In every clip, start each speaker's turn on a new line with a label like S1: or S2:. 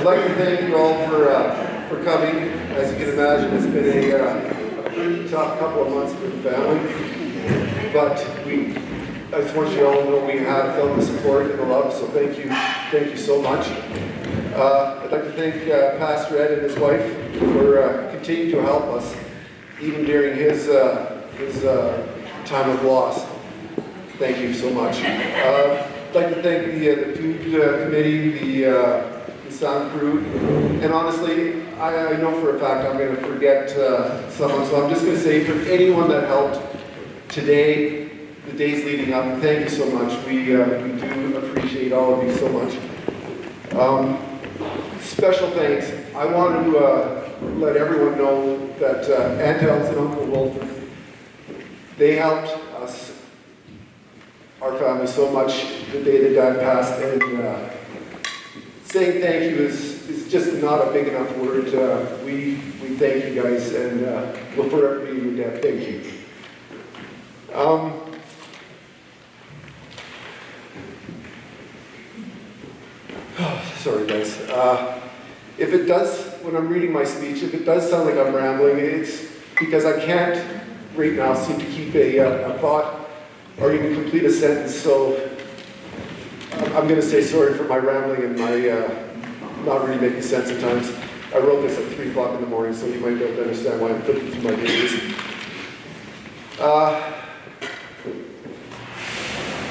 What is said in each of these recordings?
S1: like to thank you all for coming. As you can imagine, it's been a pretty tough couple of months for the family. But I just want you all to know we have felt the support and the love, so thank you so much. I'd like to thank Pastor Ed and his wife for continuing to help us, even during his time of loss. Thank you so much. I'd like to thank the food committee, the sound crew, and honestly, I know for a fact I'm going to forget someone, so I'm just going to say for anyone that helped today, the days leading up, thank you so much. We do appreciate all of you so much. Special thanks. I want to let everyone know that Aunt Els and Uncle Wolf, they helped us, our family, so much the day that Dad passed, and saying thank you is just not a big enough word. We thank you guys, and we'll forever be your dad. Thank you. Sorry guys. If it does, when I'm reading my speech, if it does sound like I'm rambling, it's because I can't right now seem to keep a thought or even complete a sentence, so I'm going to say sorry for my rambling and my not really making sense at times. I wrote this at 3 o'clock in the morning, so you might be able to understand why I'm flipping through my pages.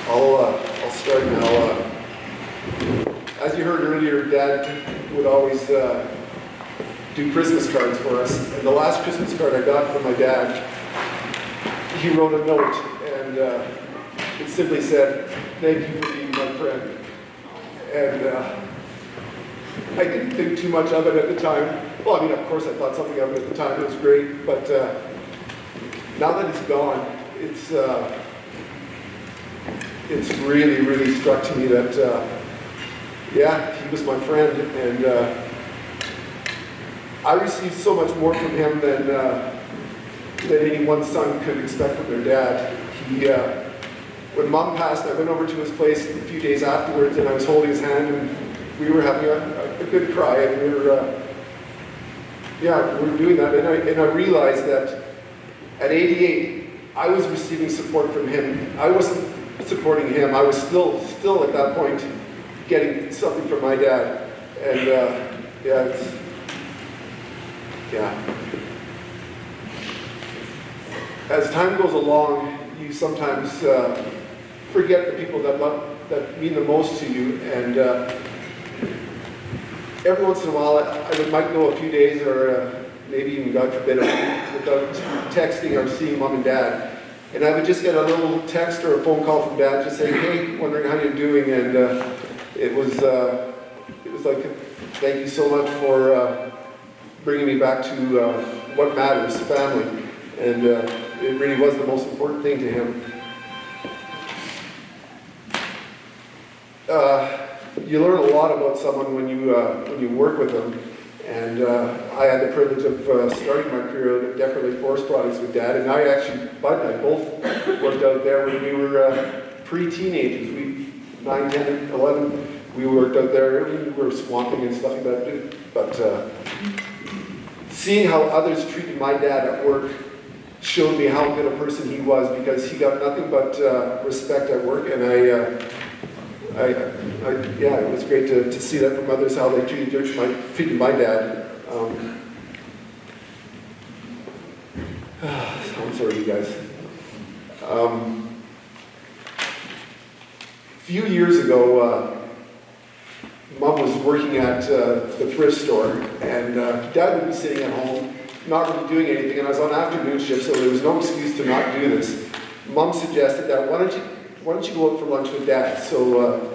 S1: I'll start now. As you heard earlier, Dad would always do Christmas cards for us. And the last Christmas card I got from my dad, he wrote a note, and it simply said, "Thank you for being my friend." And I didn't think too much of it at the time. Well, I mean, of course I thought something of it at the time. It was great, but now that it's gone, it's really, really struck to me that yeah, he was my friend, and I received so much more from him than any one son could expect from their dad. When Mom passed, I went over to his place a few days afterwards, and I was holding his hand, and we were having a good cry, and we were doing that, and I realized that at 88, I was receiving support from him. I wasn't supporting him. I was still at that point getting something from my dad, and as time goes along, you sometimes forget the people that mean the most to you, and every once in a while I might go a few days or maybe even, God forbid, a week without texting or seeing Mom and Dad, and I would just get a little text or a phone call from Dad just saying, "Hey, wondering how you're doing," and it was like, thank you so much for bringing me back to what matters, family. And it really was the most important thing to him. You learn a lot about someone when you work with them. And I had the privilege of starting my career at Decker Lake Forest Products with Dad. And Bud and I both worked out there when we were pre-teenagers. 9, 10, 11, we worked out there. We were swamping and stuff like that. But seeing how others treated my dad at work showed me how good a person he was, because he got nothing but respect at work. And it was great to see that from others, how they treated my dad. I'm sorry, you guys. A few years ago, Mom was working at the thrift store, and Dad would be sitting at home, not really doing anything, and I was on afternoon shift, so there was no excuse to not do this. Mom suggested that, why don't you go out for lunch with Dad? So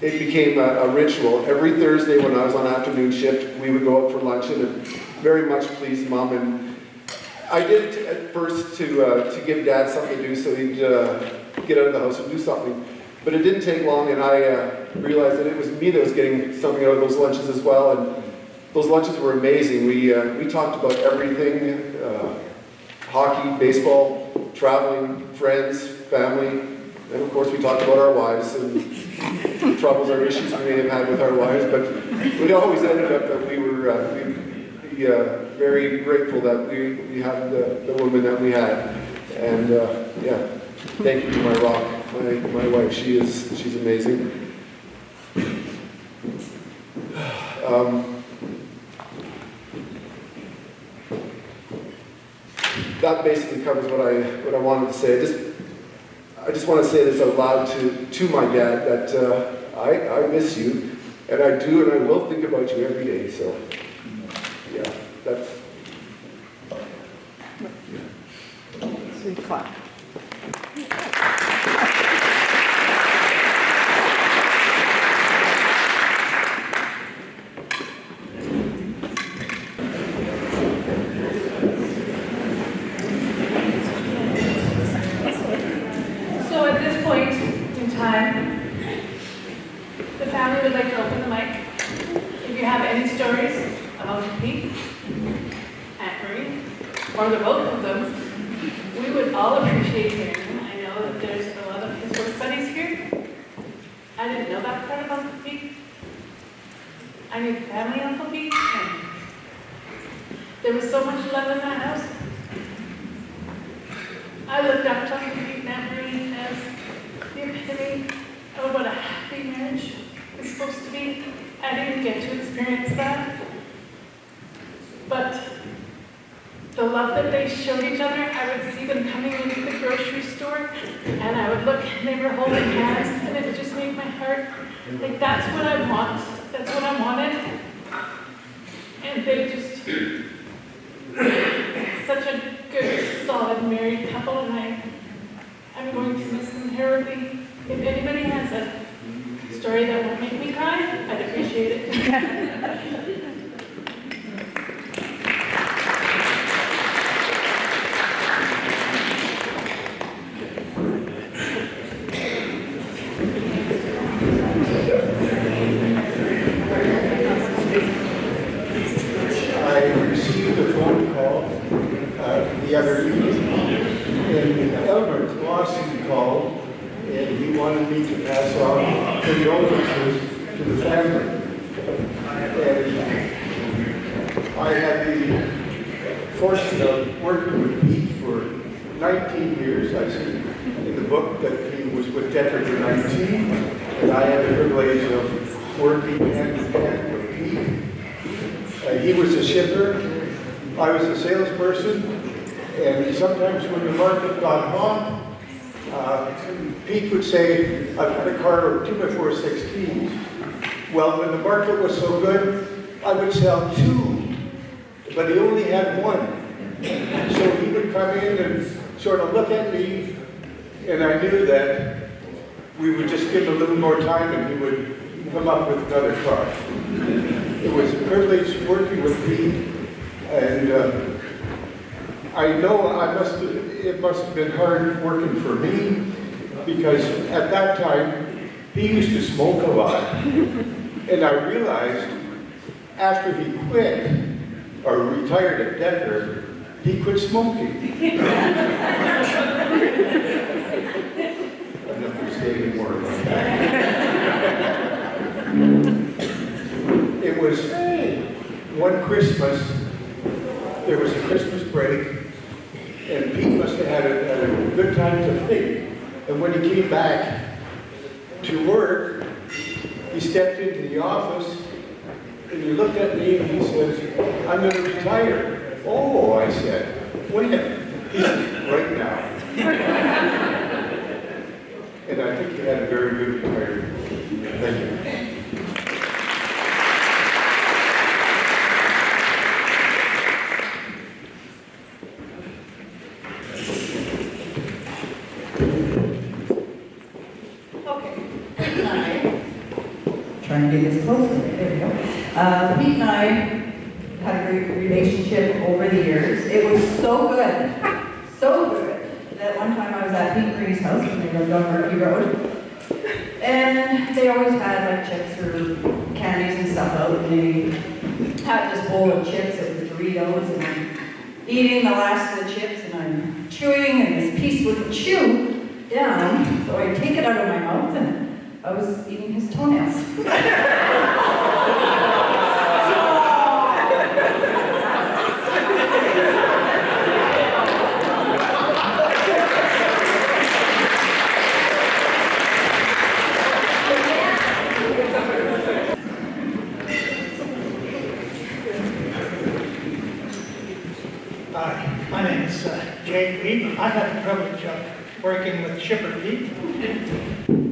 S1: it became a ritual. Every Thursday when I was on afternoon shift, we would go out for lunch, and it very much pleased Mom. And I did it at first to give Dad something to do, so he'd get out of the house and do something. But it didn't take long, and I realized that it was me that was getting something out of those lunches as well. And those lunches were amazing. We talked about everything, hockey, baseball, traveling, friends, family, and of course we talked about our wives and troubles or issues we may have had with our wives, but we always ended up that we were very grateful that we had the woman that we had. And yeah, thank you to my rock, my wife. She's amazing. That basically covers what I wanted to say. I just want to say this out loud to my dad that I miss you, and I do, and I will think about you every day. So, yeah, that's.
S2: Sweet clap.
S3: The family would like to open the mic. If you have any stories about Pete, Aunt Marie, or the both of them, we would all appreciate hearing them. I know that there's a lot of his work buddies here. I didn't know that part of Uncle Pete. I knew the family Uncle Pete, and there was so much love in that house. I looked up to Uncle Pete and Aunt Marie as the epitome of what a happy marriage is supposed to be. I didn't get to experience that. But the love that they showed each other, I would see them coming into the grocery store, and I would look and they were holding hands, and it would just make my heart, like, that's what I want. That's what I wanted. And they just, such a good, solid married couple, and I'm going to miss them terribly. If anybody has a story that would make me cry, I'd appreciate it.
S4: I received a phone call the other evening, and Albert Lawson called, and he wanted me to pass on condolences to the family. And I had the fortune of working with Pete for 19 years. I see in the book that he was with Decker for 19, and I had the privilege of working hand in hand with Pete. He was a shipper, I was a salesperson, and sometimes when the market got hot, Pete would say, I've got a car of 2x4 16s. Well, when the market was so good, I would sell 2, but he only had 1. So he would come in and sort of look at me, and I knew that we would just give him a little more time and he would come up with another car. It was a privilege working with Pete, and I know it must have been hard working for me, because at that time, he used to smoke a lot. And I realized after he quit, or retired at Decker, he quit smoking. I'm not going to say any more about that. It was one Christmas, there was a Christmas break, and Pete must have had a good time to think. And when he came back to work, he stepped into the office, and he looked at me and he says, I'm going to retire. Oh, I said, when? He said, right now. And I think he had a very good retirement. Thank you.
S2: Trying to get this closer. There we go. Pete and I had a great relationship over the years. It was so good, that one time I was at Pete and Marie's house when they lived on Murphy Road, and they always had like chips or candies and stuff out, and they had this bowl of chips. It was Doritos, and I'm eating the last of the chips, and I'm chewing, and this piece wouldn't chew down, so I take it out of my mouth, and I I was eating his toenails.
S5: My name is Jay Pete. I had the privilege of working with Shipper Pete.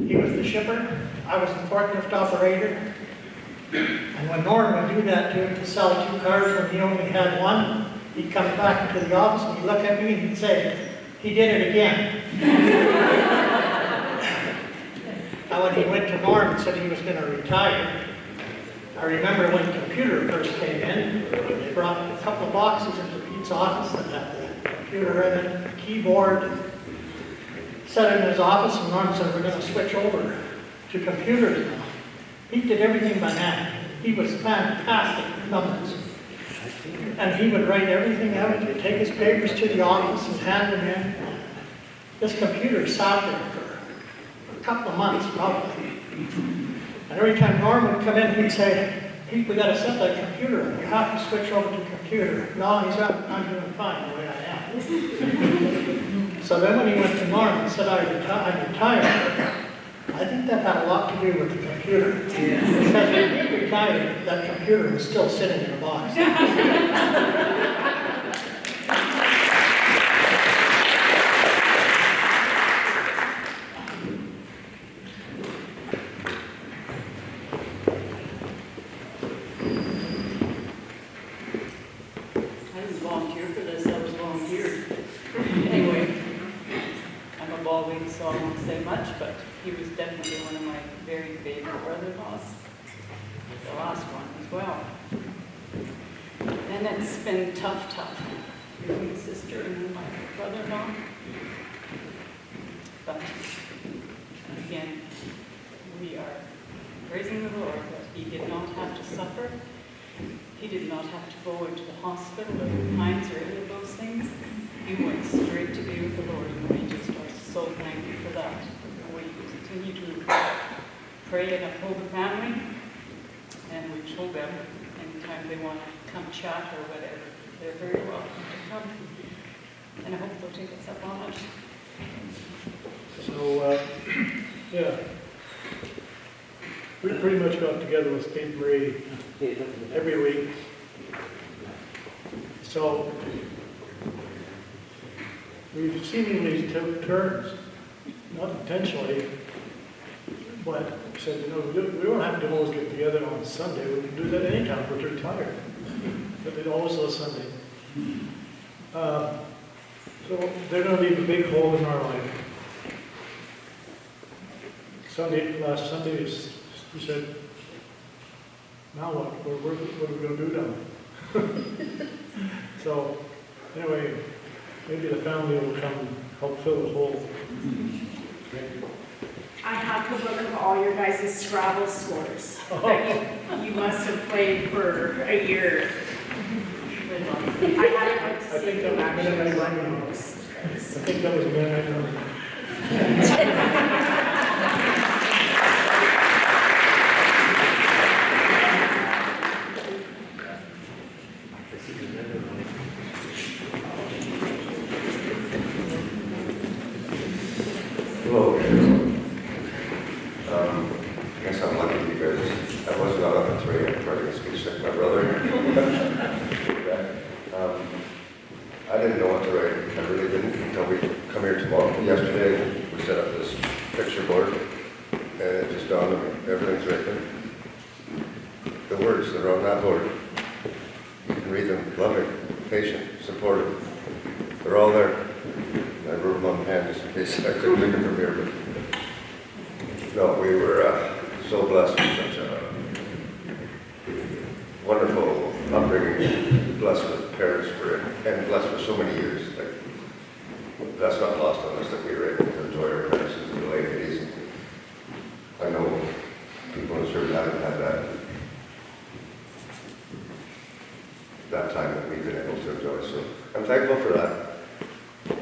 S5: He was the shipper. I was the forklift operator. And when Norm would do that to him to sell 2 cars when he only had one, he'd come back into the office and he'd look at me and he'd say, "He did it again." Now when he went to Norm and said he was going to retire, I remember when the computer first came in, they brought a couple of boxes into Pete's office that had the computer in it, a keyboard, set it in his office, and Norm said, "We're going to switch over to computers now." Pete did everything by hand. He was fantastic with numbers. And he would write everything out, he'd take his papers to the office and hand them in. This computer sat there for a couple of months, probably. And every time Norm would come in, he'd say, "Pete, we got to set that computer up. You have to switch over to computer." "No," he said, "I'm doing fine the way I am." So then when he went to Norm and said, I'm retired, I think that had a lot to do with the computer. Because when he retired, that computer was still sitting in a box.
S6: I didn't volunteer for this, I was volunteered. Anyway, I'm a baldwin, so I won't say much, but he was definitely one of my very favorite brother-in-laws. The last one as well. And it's been tough. Losing a sister and then my brother-in-law. But again, we are praising the Lord that he did not have to suffer. He did not have to go into the hospital or the pines or any of those things. He went straight to be with the Lord, and we just are so thankful for that. We continue to pray and uphold the family, and we told them anytime they want to come chat or whatever, they're very welcome to come. And I hope they'll take us up on it.
S7: So, yeah. We pretty much got together with Steve Marie every week. So, we seemingly took turns, not intentionally, but said, we don't have to always get together on Sunday. We can do that anytime we're retired. But they always love Sunday. So they're going to leave a big hole in our life. Last Sunday, we said, "Now what? What are we going to do now?" So, anyway, maybe the family will come and help fill the hole.
S8: I have to look at all your guys' Scrabble scores that you must have played for a year. I haven't looked to see if you actually won those.
S7: I think that was a good idea.
S9: Hello. I guess I'm lucky because I was not up at 3 and starting to speech like my brother. I didn't know what to write. I really didn't until we come here tomorrow. Yesterday, we set up this picture board, and it just dawned on me. Everything's written. The words that are on that board. You can read them. Loving, patient, supportive. They're all there. I wrote them on the hand just in case I couldn't look them from here. But no, we were so blessed with such a wonderful upbringing, blessed with parents and blessed for so many years. Like, that's not lost on us that we were able to enjoy our parents in the late 80s. I know people in Australia haven't had that time that we've been able to enjoy. So I'm thankful for that.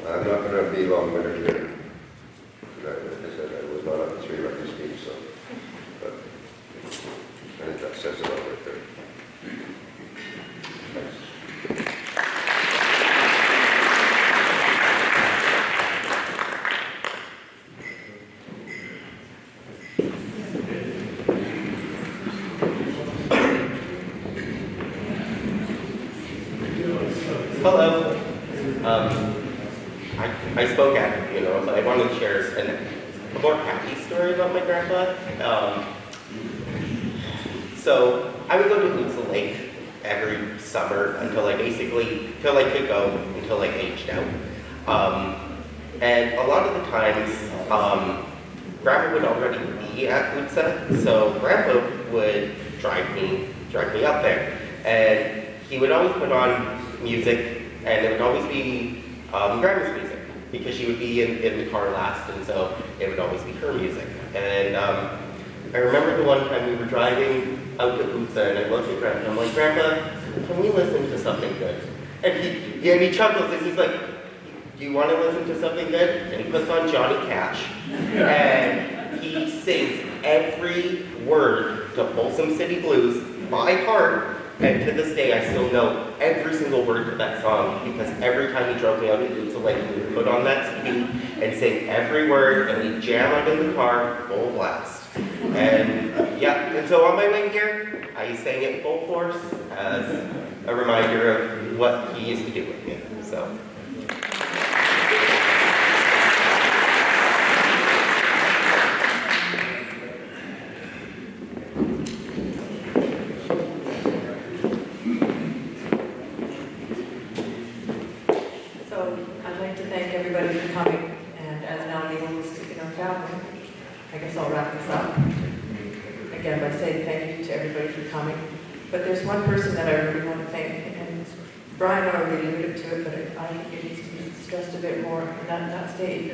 S9: I'm not going to be long-winded here. As I said, I was not up at 3 like this speech, so
S10: Hello. I spoke at the funeral, but I wanted to share a more happy story about my grandpa. So I would go to Lutza Lake every summer until I could go until I aged out. And a lot of the times, Grandma would already be at Lutza, so Grandpa would drive me up there. And he would always put on music, and it would always be Grandma's music, because she would be in the car last, and so it would always be her music. And I remember the one time we were driving out to Lutza, and I looked at Grandpa, and I'm like, Grandpa, can we listen to something good? And he chuckles, and he's like, do you want to listen to something good? And he puts on Johnny Cash, and he sings every word to Folsom City Blues by heart, and to this day I still know every single word to that song, because every time he drove me out to Lutza Lake, we would put on that CD and sing every word, and we'd jam out in the car, full blast. And yeah, and so on my way here, I sang it full force as a reminder of what he used to do with me, so.
S2: Everybody for coming, and as now the oldest in our family, I guess I'll wrap this up again by saying thank you to everybody for coming. But there's one person that I really want to thank, and Brian already alluded to it, but I think it needs to be stressed a bit more, and that's Dave.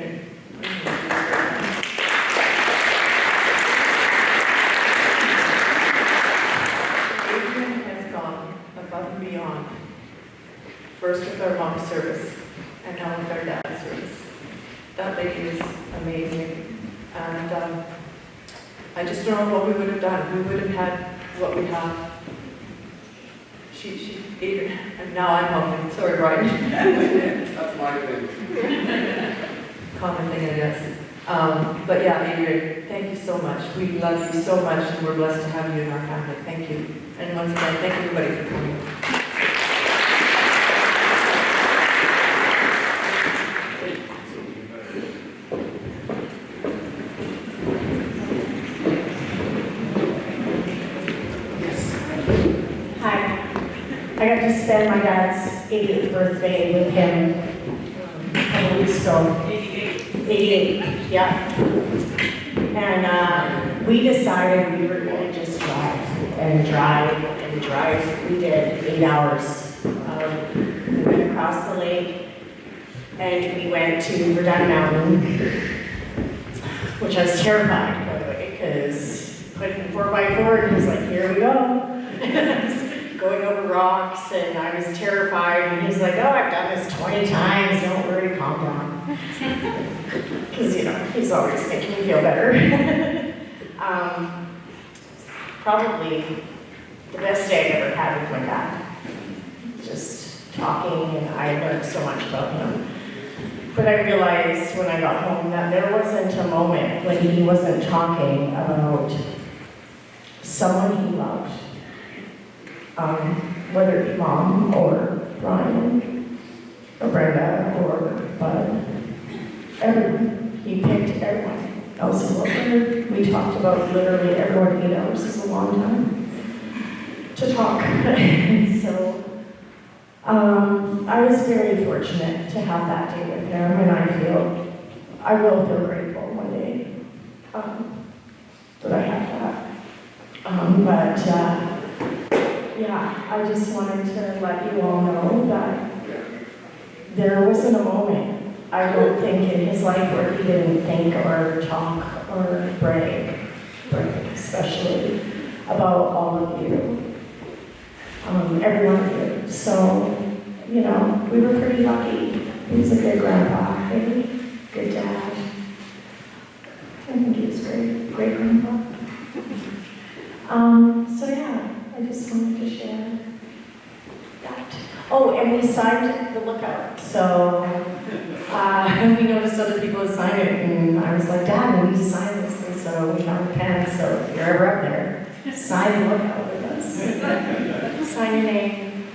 S2: Adrian has gone above and beyond, first with our mom service, and now with our dad's service. That lady is amazing. And I just don't know what we would have done. We would have had what we have. She Adrian, and now I'm helping. Sorry, Brian.
S1: That's my thing.
S2: Common thing, I guess. But yeah, Adrian, thank you so much. We love you so much, and we're blessed to have you in our family. Thank you. And once again, thank everybody for coming.
S8: I got to spend my dad's 80th birthday with him a couple weeks ago. 88, yeah. And we decided we were going to just drive and drive and drive. We did 8 hours. We went across the lake and we went to Verdun Mountain, which I was terrified, by the way, because putting 4x4, and he was like, here we go. Going over rocks, and I was terrified, and he's like, oh, I've done this 20 times, don't worry, calm down. Because, he's always making me feel better. Probably the best day I've ever had with my dad. Just talking, and I learned so much about him. But I realized when I got home that there wasn't a moment when he wasn't talking about someone he loved. Whether it be Mom or Brian or Brenda or Bud, everyone. He picked everyone. Elsie Wilbur. We talked about literally everyone. 8 hours is a long time to talk. So I was very fortunate to have that day with him, and I will feel grateful one day that I have that. Yeah, I just wanted to let you all know that there wasn't a moment, I don't think, in his life where he didn't think or talk or brag, especially about all of you, every one of you. So, we were pretty lucky. He was a good grandpa, good dad. I think he was great grandpa. So yeah. I just wanted to share that. Oh, and we signed the lookout. So we noticed other people had signed it, and I was like, Dad, we need to sign this. And so we found a pen. So if you're ever up there, sign the lookout with us. Sign your name.